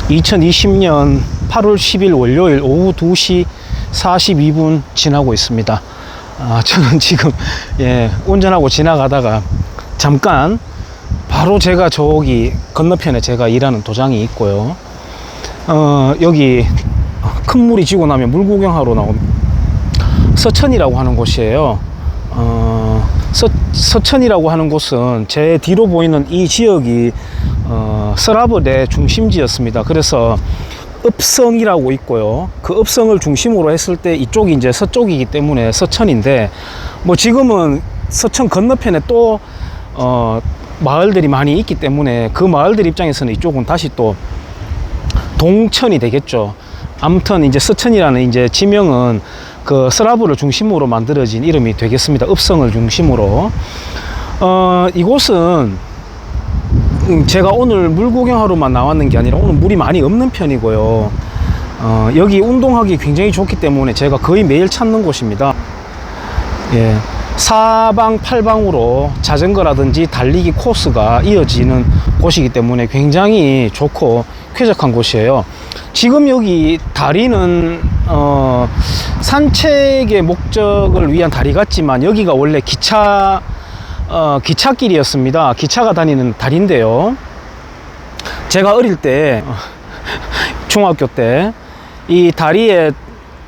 2020년 8월 10일 월요일 오후 2시 42분 지나고 있습니다. 저는 지금 운전하고 지나가다가 잠깐 바로 제가 저기 건너편에 제가 일하는 도장이 있고요. 여기 큰 물이 지고 나면 물 구경하러 나온 서천이라고 하는 곳이에요. 서천이라고 하는 곳은 제 뒤로 보이는 이 지역이 서라벌의 중심지였습니다. 그래서 읍성이라고 있고요. 그 읍성을 중심으로 했을 때 이쪽이 이제 서쪽이기 때문에 서천인데, 뭐 지금은 서천 건너편에 또 마을들이 많이 있기 때문에 그 마을들 입장에서는 이쪽은 다시 또 동천이 되겠죠. 아무튼 이제 서천이라는 이제 지명은 그 서라벌을 중심으로 만들어진 이름이 되겠습니다. 읍성을 중심으로. 이곳은 제가 오늘 물 구경하러만 나왔는 게 아니라 오늘 물이 많이 없는 편이고요. 여기 운동하기 굉장히 좋기 때문에 제가 거의 매일 찾는 곳입니다. 사방 팔방으로 자전거라든지 달리기 코스가 이어지는 곳이기 때문에 굉장히 좋고 쾌적한 곳이에요. 지금 여기 다리는 산책의 목적을 위한 다리 같지만 여기가 원래 기찻길이었습니다. 기차가 다니는 다리인데요. 제가 어릴 때 중학교 때 이 다리에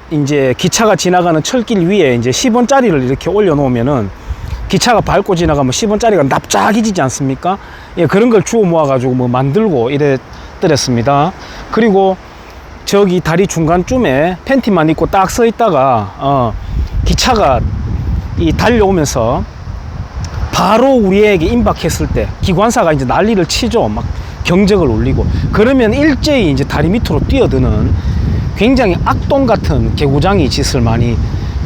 이제 기차가 지나가는 철길 위에 이제 10원짜리를 이렇게 올려놓으면은 기차가 밟고 지나가면 10원짜리가 납작해지지 않습니까? 그런 걸 주워 모아가지고 뭐 만들고 이랬더랬습니다. 그리고 저기 다리 중간쯤에 팬티만 입고 딱 서 있다가 기차가 달려오면서 바로 우리에게 임박했을 때 기관사가 이제 난리를 치죠. 막 경적을 울리고 그러면 일제히 이제 다리 밑으로 뛰어드는 굉장히 악동 같은 개구장이 짓을 많이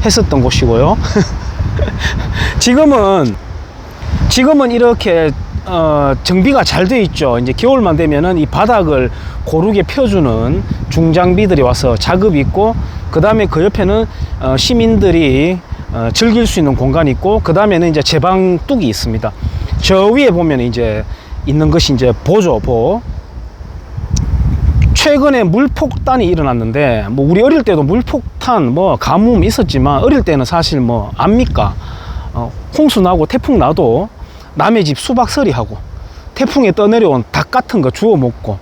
했었던 곳이고요. 지금은 이렇게 정비가 잘 돼 있죠. 이제 겨울만 되면은 이 바닥을 고르게 펴주는 중장비들이 와서 작업이 있고, 그 다음에 그 옆에는 시민들이 즐길 수 있는 공간이 있고, 그 다음에는 이제 제방 뚝이 있습니다. 저 위에 보면 이제 있는 것이 이제 보죠, 보. 최근에 물폭탄이 일어났는데, 뭐 우리 어릴 때도 물폭탄, 뭐 가뭄 있었지만 어릴 때는 사실 뭐 압니까? 홍수 나고 태풍 나도 남의 집 수박서리 하고 태풍에 떠내려온 닭 같은 거 주워 먹고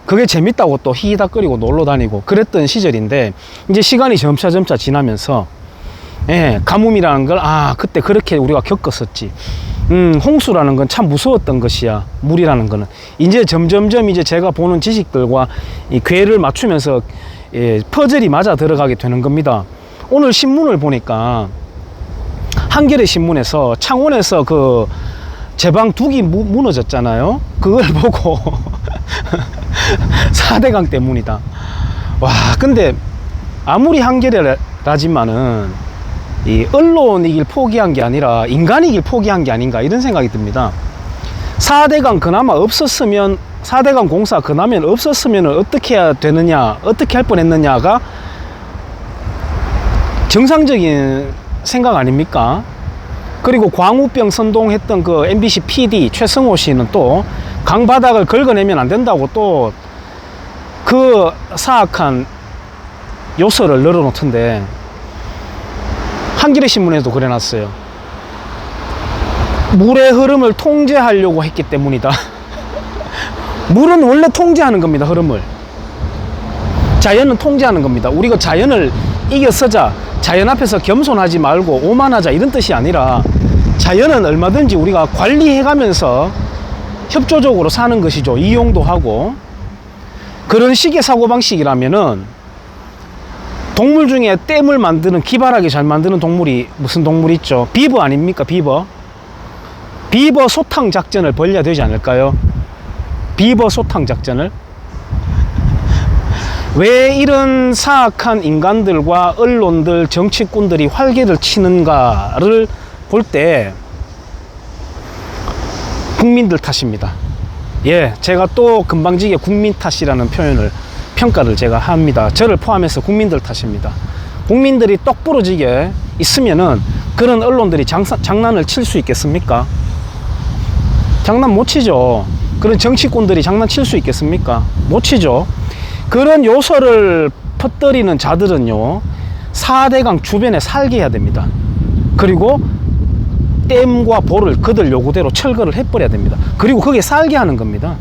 그게 재밌다고 또 히히닥거리고 놀러 다니고 그랬던 시절인데, 이제 시간이 점차 지나면서 가뭄이라는 걸 그때 그렇게 우리가 겪었었지. 홍수라는 건 참 무서웠던 것이야. 물이라는 거는 이제 점점점 이제 제가 보는 지식들과 이 궤를 맞추면서 퍼즐이 맞아 들어가게 되는 겁니다. 오늘 신문을 보니까 한겨레 신문에서 창원에서 그 제방 둑이 무너졌잖아요. 그걸 보고 4대강 때문이다. 와, 근데 아무리 한겨레라지만은 이 언론이길 포기한 게 아니라 인간이길 포기한 게 아닌가 이런 생각이 듭니다. 4대강 그나마 없었으면, 4대강 공사 그나마 없었으면 어떻게 해야 되느냐, 어떻게 할 뻔했느냐가 정상적인 생각 아닙니까? 그리고 광우병 선동했던 그 MBC PD 최승호 씨는 또 강바닥을 긁어내면 안 된다고 또 그 사악한 요소를 늘어놓던데, 한겨레 신문에도 그래놨어요. 물의 흐름을 통제하려고 했기 때문이다. 물은 원래 통제하는 겁니다. 흐름을. 자연은 통제하는 겁니다. 우리가 자연을 이겨서자, 자연 앞에서 겸손하지 말고 오만하자 이런 뜻이 아니라, 자연은 얼마든지 우리가 관리해가면서 협조적으로 사는 것이죠. 이용도 하고. 그런 식의 사고방식이라면은 동물 중에 댐을 만드는, 기발하게 잘 만드는 동물이 무슨 동물 있죠? 비버 아닙니까? 비버 소탕 작전을 벌여야 되지 않을까요? 비버 소탕 작전을. 왜 이런 사악한 인간들과 언론들, 정치꾼들이 활개를 치는가를 볼 때 국민들 탓입니다. 제가 또 금방지게 국민 탓이라는 평가를 제가 합니다. 저를 포함해서 국민들 탓입니다. 국민들이 똑 부러지게 있으면은 그런 언론들이 장난을 칠 수 있겠습니까? 장난 못 치죠. 그런 정치꾼들이 장난칠 수 있겠습니까? 못 치죠. 그런 요소를 퍼뜨리는 자들은요, 4대강 주변에 살게 해야 됩니다. 그리고 댐과 볼을 그들 요구대로 철거를 해버려야 됩니다. 그리고 거기에 살게 하는 겁니다.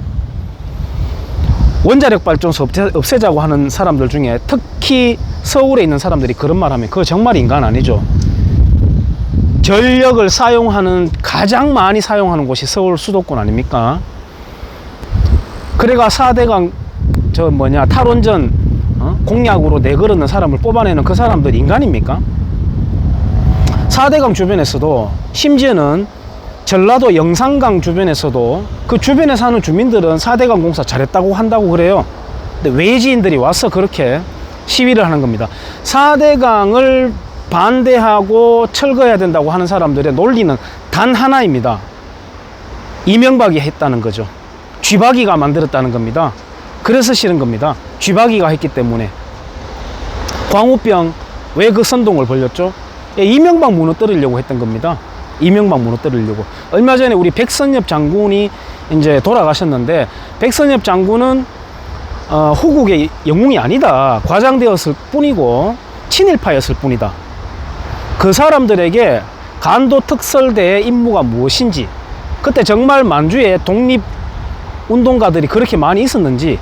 원자력 발전소 없애자고 하는 사람들 중에 특히 서울에 있는 사람들이 그런 말 하면 그거 정말 인간 아니죠. 전력을 사용하는, 가장 많이 사용하는 곳이 서울 수도권 아닙니까? 그래가 4대강 탈원전 공약으로 내걸었는 사람을 뽑아내는 그 사람들 인간입니까? 4대강 주변에서도, 심지어는 전라도 영산강 주변에서도 그 주변에 사는 주민들은 4대강 공사 잘했다고 한다고 그래요. 근데 외지인들이 와서 그렇게 시위를 하는 겁니다. 4대강을 반대하고 철거해야 된다고 하는 사람들의 논리는 단 하나입니다. 이명박이 했다는 거죠. 쥐박이가 만들었다는 겁니다. 그래서 싫은 겁니다. 쥐박이가 했기 때문에. 광우병 왜 그 선동을 벌였죠? 이명박 무너뜨리려고 했던 겁니다. 이명박 무너뜨리려고. 얼마 전에 우리 백선엽 장군이 이제 돌아가셨는데, 백선엽 장군은 후국의 영웅이 아니다, 과장되었을 뿐이고 친일파였을 뿐이다. 그 사람들에게 간도특설대의 임무가 무엇인지, 그때 정말 만주에 독립운동가들이 그렇게 많이 있었는지,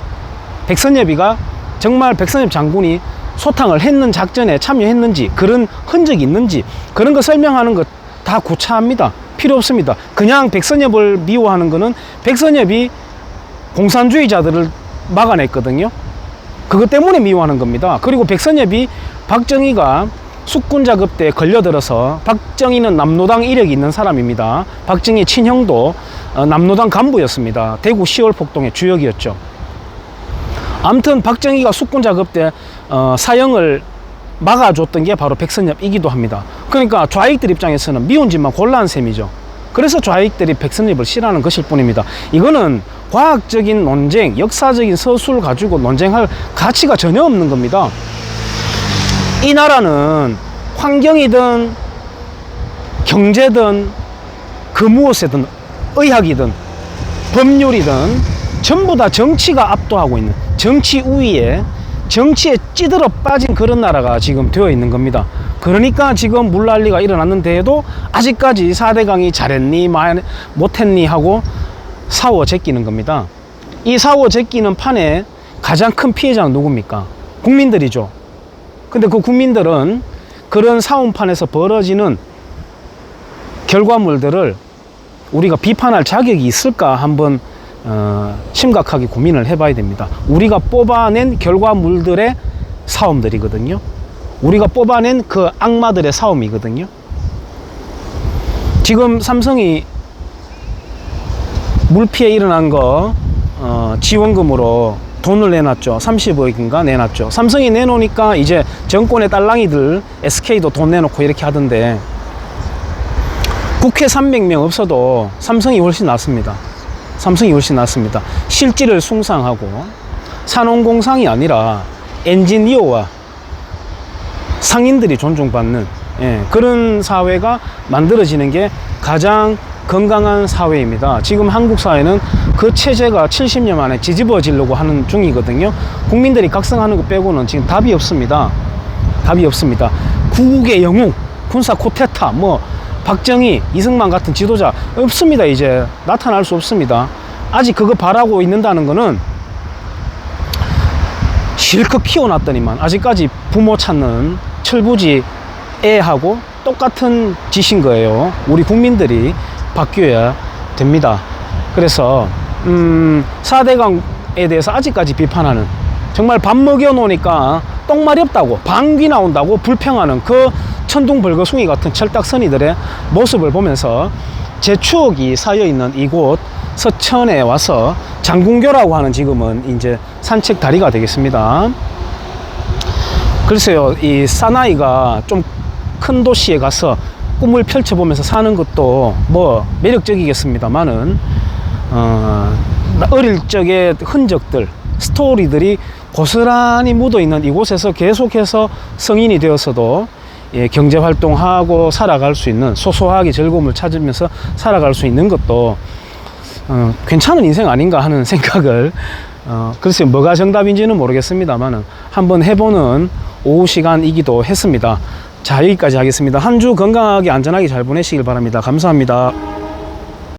백선엽이가 정말 백선엽 장군이 소탕을 했는 작전에 참여했는지, 그런 흔적이 있는지, 그런 거 설명하는 것 다 구차합니다. 필요 없습니다. 그냥 백선엽을 미워하는 거는 백선엽이 공산주의자들을 막아냈거든요. 그것 때문에 미워하는 겁니다. 그리고 백선엽이 박정희가 숙군자급대에 걸려들어서, 박정희는 남노당 이력이 있는 사람입니다. 박정희 친형도 남노당 간부였습니다. 대구 10월 폭동의 주역이었죠. 아무튼 박정희가 숙군자급대 사형을 막아줬던 게 바로 백선엽이기도 합니다. 그러니까 좌익들 입장에서는 미운 짓만 골라한 셈이죠. 그래서 좌익들이 백선엽을 싫어하는 것일 뿐입니다. 이거는 과학적인 논쟁, 역사적인 서술을 가지고 논쟁할 가치가 전혀 없는 겁니다. 이 나라는 환경이든 경제든 그 무엇이든, 의학이든 법률이든 전부 다 정치가 압도하고 있는, 정치 우위에, 정치에 찌들어 빠진 그런 나라가 지금 되어 있는 겁니다. 그러니까 지금 물난리가 일어났는데도 아직까지 4대강이 잘했니 못했니 하고 사워 제끼는 겁니다. 이 사워 제끼는 판에 가장 큰 피해자는 누굽니까? 국민들이죠. 근데 그 국민들은 그런 싸움판에서 벌어지는 결과물들을 우리가 비판할 자격이 있을까 한번 심각하게 고민을 해봐야 됩니다. 우리가 뽑아낸 결과물들의 싸움들이거든요. 우리가 뽑아낸 그 악마들의 싸움이거든요. 지금 삼성이 물피해 일어난 거 지원금으로 돈을 내놨죠. 30억인가 내놨죠. 삼성이 내놓으니까 이제 정권의 딸랑이들 SK도 돈 내놓고 이렇게 하던데, 국회 300명 없어도 삼성이 훨씬 낫습니다. 삼성이 훨씬 낫습니다. 실질을 숭상하고 산업공상이 아니라 엔지니어와 상인들이 존중받는 그런 사회가 만들어지는 게 가장 건강한 사회입니다. 지금 한국 사회는 그 체제가 70년 만에 뒤집어지려고 하는 중이거든요. 국민들이 각성하는 것 빼고는 지금 답이 없습니다. 답이 없습니다. 구국의 영웅, 군사 쿠데타, 박정희, 이승만 같은 지도자 없습니다. 이제 나타날 수 없습니다. 아직 그거 바라고 있는다는 거는 실컷 키워놨더니만 아직까지 부모 찾는 철부지 애하고 똑같은 짓인 거예요. 우리 국민들이 바뀌어야 됩니다. 그래서 4대강에 대해서 아직까지 비판하는, 정말 밥 먹여 놓으니까 똥말이 없다고, 방귀 나온다고 불평하는 그 천둥벌거숭이 같은 철딱서니들의 모습을 보면서 제 추억이 쌓여있는 이곳 서천에 와서 장군교라고 하는, 지금은 이제 산책 다리가 되겠습니다. 글쎄요, 이 사나이가 좀 큰 도시에 가서 꿈을 펼쳐보면서 사는 것도 매력적이겠습니다만은 어릴 적의 흔적들, 스토리들이 고스란히 묻어있는 이곳에서 계속해서 성인이 되어서도 경제활동하고 살아갈 수 있는, 소소하게 즐거움을 찾으면서 살아갈 수 있는 것도 괜찮은 인생 아닌가 하는 생각을 글쎄요, 뭐가 정답인지는 모르겠습니다만 한번 해보는 오후 시간이기도 했습니다. 자, 여기까지 하겠습니다. 한 주 건강하게 안전하게 잘 보내시길 바랍니다. 감사합니다.